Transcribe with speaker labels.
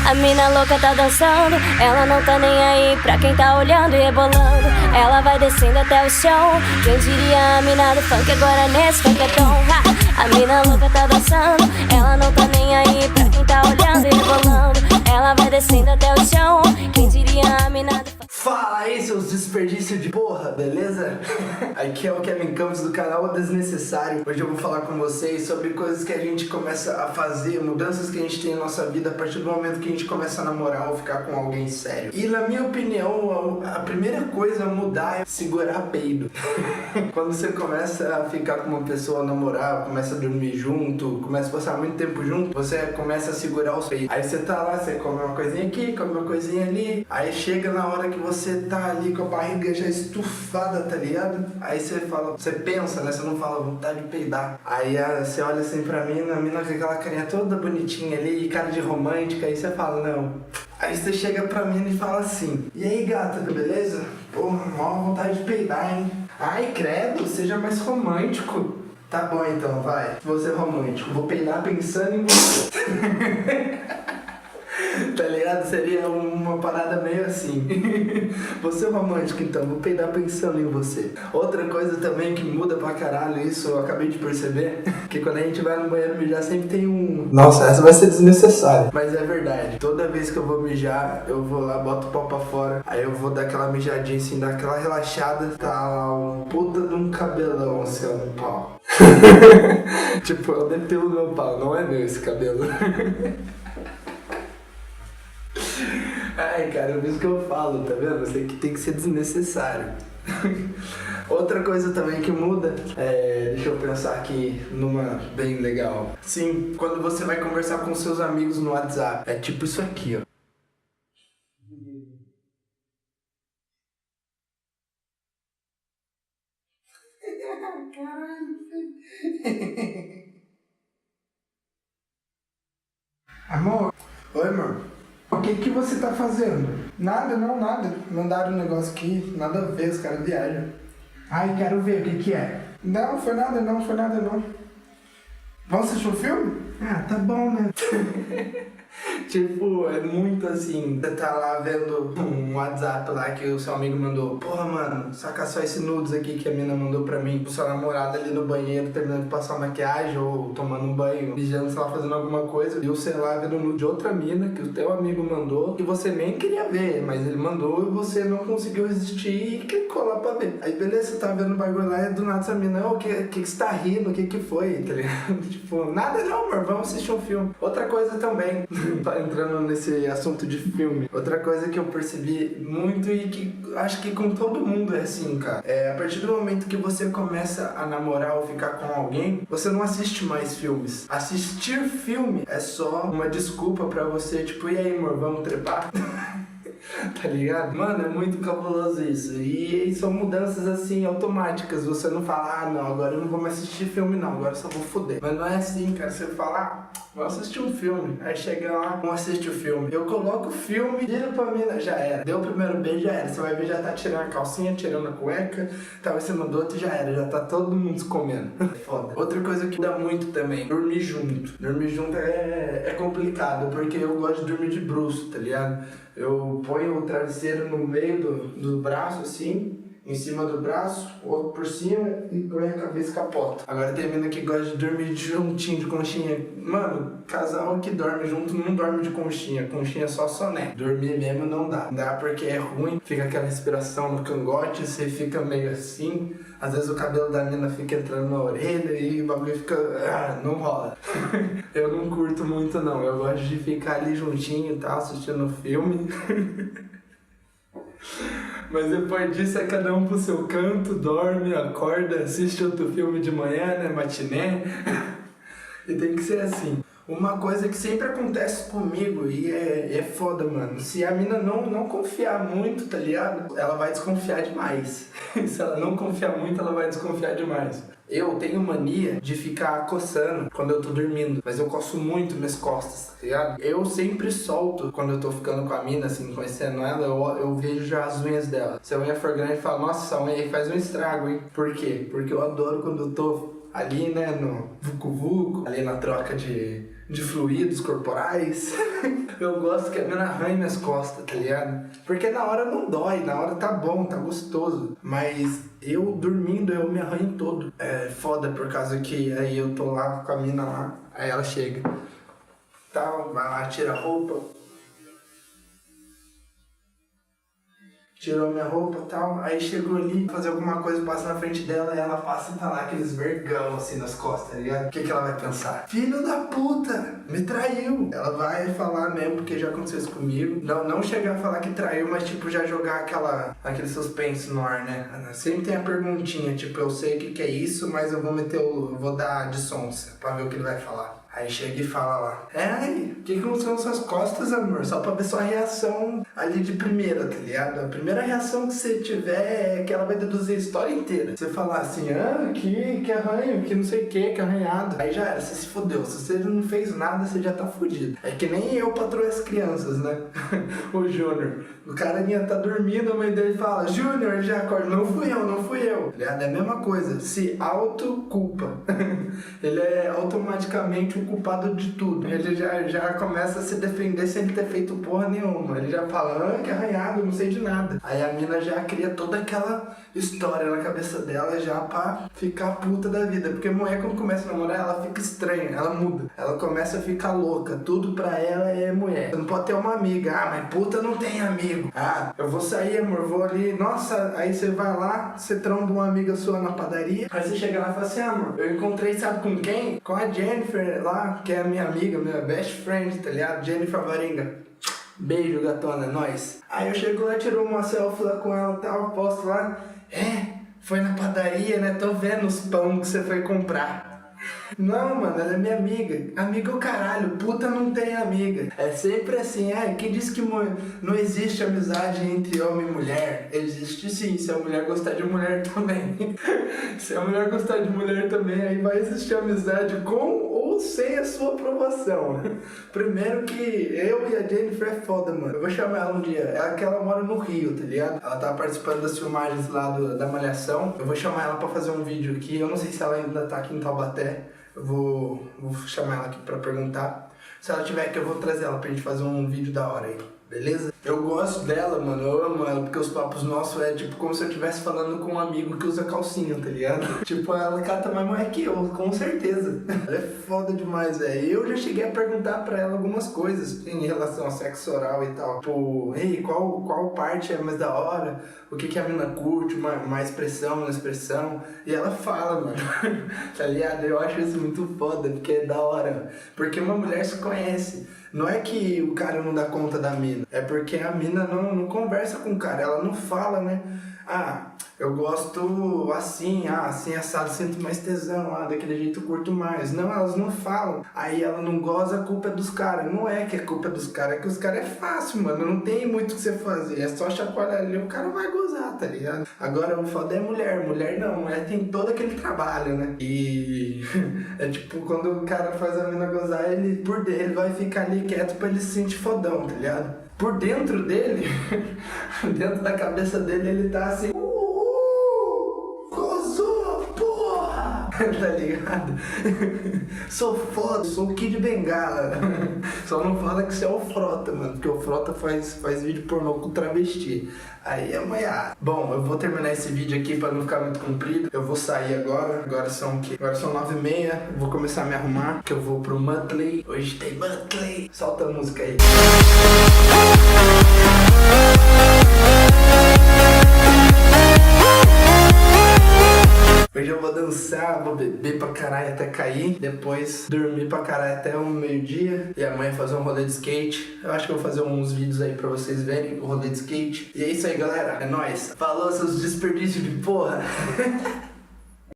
Speaker 1: A mina louca tá dançando, ela não tá nem aí pra quem tá olhando e rebolando. Ela vai descendo até o chão. Quem diria a mina do funk agora nesse funketão. A mina louca tá dançando, ela não tá nem aí pra quem tá olhando e rebolando. Ela vai descendo até o chão. Quem diria a mina do funk.
Speaker 2: Fala aí, seus desperdícios de porra, beleza? Aqui é o Kevin Campos do canal Desnecessário. Hoje eu vou falar com vocês sobre coisas que a gente começa a fazer, mudanças que a gente tem na nossa vida a partir do momento que a gente começa a namorar ou ficar com alguém sério. E na minha opinião, a primeira coisa a mudar é segurar peido. Quando você começa a ficar com uma pessoa, namorar, começa a dormir junto, começa a passar muito tempo junto, você começa a segurar os peidos. Aí você tá lá, você come uma coisinha aqui, come uma coisinha ali, aí chega na hora que você tá ali com a barriga já estufada, tá ligado? Aí você fala, você pensa, né? Você não fala vontade de peidar. Aí você olha assim pra mina, a mina com aquela carinha toda bonitinha ali, cara de romântica, aí você fala, não. Aí você chega pra mina e fala assim, e aí gata, beleza? Pô, mó vontade de peidar, hein? Ai, credo, seja mais romântico. Tá bom então, vai. Vou ser romântico, vou peidar pensando em você. Tá ligado? Seria uma parada meio assim. Você é romântico então, vou peidar pensando em você. Outra coisa também que muda pra caralho, isso eu acabei de perceber, que quando a gente vai no banheiro mijar sempre tem um... Nossa, essa vai ser desnecessária. Mas é verdade, toda vez que eu vou mijar, eu vou lá, boto o pau pra fora, aí eu vou dar aquela mijadinha assim, dar aquela relaxada, tá lá um puta de um cabelão assim, ó, no pau. Tipo, eu depilo meu pau, não é meu esse cabelo. Ai, cara, é isso que eu falo, tá vendo? Você que tem que ser desnecessário. Outra coisa também que muda, deixa eu pensar aqui numa bem legal. Sim, quando você vai conversar com seus amigos no WhatsApp, é tipo isso aqui, ó. Caralho, amor? Oi, amor. O que você tá fazendo? Nada, não, nada. Mandaram um negócio aqui, nada a ver, os caras viajam. Ai, quero ver o que é. Não, foi nada não. Vamos assistir um filme? Ah, tá bom, né? Tipo, é muito assim, você tá lá vendo um WhatsApp lá que o seu amigo mandou. Porra, mano, saca só esse nudes aqui que a mina mandou pra mim. O seu namorado ali no banheiro, terminando de passar maquiagem ou tomando um banho, mijando, sei lá, fazendo alguma coisa. E você lá vendo nude de outra mina que o teu amigo mandou, que você nem queria ver, mas ele mandou e você não conseguiu resistir e clicou lá pra ver. Aí beleza, você tá vendo o bagulho lá e do nada essa mina, o que você tá rindo, o que foi, tá ligado? Tipo, nada não, amor, vamos assistir um filme. Outra coisa também, entrando nesse assunto de filme, outra coisa que eu percebi muito e que acho que com todo mundo é assim, cara, a partir do momento que você começa a namorar ou ficar com alguém, você não assiste mais filmes. Assistir filme é só uma desculpa pra você, tipo, e aí, amor, vamos trepar? Tá ligado? Mano, é muito cabuloso isso. E são mudanças assim automáticas. Você não fala, ah não, agora eu não vou mais assistir filme não, agora eu só vou foder. Mas não é assim, cara. Você fala, ah, vou assistir um filme. Aí chega lá, vamos assistir o filme. Eu coloco o filme, vira pra mina, já era. Deu o primeiro beijo, já era. Você vai ver, já tá tirando a calcinha, tirando a cueca. Talvez você mandou outro, já era. Já tá todo mundo se comendo. Foda. Outra coisa que dá muito também, dormir junto. Dormir junto é complicado, porque eu gosto de dormir de bruço, tá ligado? Eu ponho o travesseiro no meio do braço, assim, em cima do braço, o outro por cima e põe a cabeça e capota. Agora tem menina que gosta de dormir juntinho, de conchinha. Mano, casal que dorme junto não dorme de conchinha. Conchinha é só soné. Dormir mesmo não dá. Não dá porque é ruim, fica aquela respiração no cangote, você fica meio assim. Às vezes o cabelo da mina fica entrando na orelha e o bagulho fica... Ah, não rola. Eu não curto muito não. Eu gosto de ficar ali juntinho e tal, assistindo o filme. Mas depois disso é cada um pro seu canto, dorme, acorda, assiste outro filme de manhã, né, matiné. E tem que ser assim. Uma coisa que sempre acontece comigo e é foda, mano. Se a mina não confiar muito, tá ligado? Ela vai desconfiar demais. Se ela não confiar muito, ela vai desconfiar demais. Eu tenho mania de ficar coçando quando eu tô dormindo, mas eu coço muito minhas costas, tá ligado? Eu sempre solto quando eu tô ficando com a mina, assim, conhecendo ela, eu vejo já as unhas dela. Se a unha for grande, eu falo, nossa, essa unha aí faz um estrago, hein? Por quê? Porque eu adoro quando eu tô ali, né, no vucu-vucu, ali na troca de fluidos corporais. Eu gosto que a mina arranhe minhas costas, tá ligado? Porque na hora não dói, na hora tá bom, tá gostoso. Mas eu dormindo, eu me arranho todo. É foda por causa que aí eu tô lá com a mina lá, aí ela chega, tal, vai lá, tira a roupa. Tirou minha roupa e tal, aí chegou ali, fazer alguma coisa, passa na frente dela e ela passa e tá lá aqueles vergão assim nas costas, tá ligado? O que ela vai pensar? Filho da puta, me traiu! Ela vai falar mesmo, porque já aconteceu isso comigo. Não chegar a falar que traiu, mas tipo, já jogar aquele suspense no ar, né? Sempre tem a perguntinha, tipo, eu sei o que é isso, mas eu vou dar de sonsa pra ver o que ele vai falar. Aí chega e fala lá, aí, o que são suas costas, amor? Só pra ver sua reação ali de primeira, tá ligado? A primeira reação que você tiver é que ela vai deduzir a história inteira. Você falar assim, que arranho, que não sei o que arranhado. Aí já era, você se fodeu. Se você não fez nada, você já tá fudido. É que nem eu patroei as crianças, né? O Júnior. O carinha tá dormindo, a mãe dele fala, Júnior, ele já acorda, não fui eu. Tá ligado? É a mesma coisa, se autoculpa. Ele é automaticamente o culpado de tudo. Ele já começa a se defender sem ele ter feito porra nenhuma. Ele já fala, que arranhado, não sei de nada. Aí a mina já cria toda aquela história na cabeça dela já pra ficar puta da vida. Porque a mulher, quando começa a namorar, ela fica estranha, ela muda. Ela começa a ficar louca. Tudo pra ela é mulher. Você não pode ter uma amiga. Mas puta não tem amigo. Eu vou sair, amor, vou ali. Nossa, aí você vai lá, você tromba uma amiga sua na padaria. Aí você chega lá e fala assim, amor, eu encontrei, sabe com quem? Com a Jennifer lá, que é a minha amiga, minha best friend, tá ligado? Jennifer Varinga. Beijo, gatona, é nóis. Aí eu chego lá, tirou uma selfie lá com ela e tal, posto lá. Foi na padaria, né? Tô vendo os pão que você foi comprar. Não, mano, ela é minha amiga. Amiga é o caralho, puta não tem amiga. É sempre assim, quem disse que não existe amizade entre homem e mulher? Existe sim, se a mulher gostar de mulher também. Se a mulher gostar de mulher também, aí vai existir amizade com ou sem a sua aprovação. Primeiro que eu e a Jennifer é foda, mano. Eu vou chamar ela um dia. Ela que ela mora no Rio, tá ligado? Ela tá participando das filmagens lá da Malhação. Eu vou chamar ela pra fazer um vídeo aqui. Eu não sei se ela ainda tá aqui em Taubaté. Eu vou chamar ela aqui pra perguntar. Se ela tiver aqui, eu vou trazer ela pra gente fazer um vídeo da hora aí. Beleza? Eu gosto dela, mano, eu amo ela, porque os papos nossos é tipo como se eu estivesse falando com um amigo que usa calcinha, tá ligado? Tipo, ela cata mais mulher que eu, com certeza. Ela é foda demais, velho. Eu já cheguei a perguntar pra ela algumas coisas em relação a sexo oral e tal. Tipo, qual parte é mais da hora? O que a mina curte, mais expressão, menos expressão? E ela fala, mano, tá ligado? Eu acho isso muito foda, porque é da hora. Porque uma mulher se conhece. Não é que o cara não dá conta da mina, é porque a mina não conversa com o cara, ela não fala, né? Eu gosto assim assado, sinto mais tesão, daquele jeito eu curto mais. Não, elas não falam. Aí ela não goza, a culpa é dos caras. Não é que a culpa é dos caras, é que os caras é fácil, mano. Não tem muito o que você fazer, é só chacoalhar ali, o cara vai gozar, tá ligado? Agora o foda é mulher. Mulher não, mulher tem todo aquele trabalho, né? E é tipo, quando o cara faz a mina gozar, ele por dentro ele vai ficar ali quieto pra ele se sentir fodão, tá ligado? Por dentro dele, dentro da cabeça dele, ele tá assim, gozou, porra! Tá ligado? Sou foda, sou o Kid Bengala. Só não fala que você é o Frota, mano, porque o Frota faz vídeo pornô com travesti. Aí é manhã. Bom, eu vou terminar esse vídeo aqui pra não ficar muito comprido. Eu vou sair agora. Agora são o quê? Agora são 9h30. Vou começar a me arrumar, que eu vou pro Monthly. Hoje tem Monthly. Solta a música aí. Hoje eu vou dançar, vou beber pra caralho até cair, depois dormir pra caralho até o meio-dia e amanhã fazer um rolê de skate. Eu acho que eu vou fazer uns vídeos aí pra vocês verem o rolê de skate. E é isso aí, galera. É nóis. Falou, seus desperdícios de porra.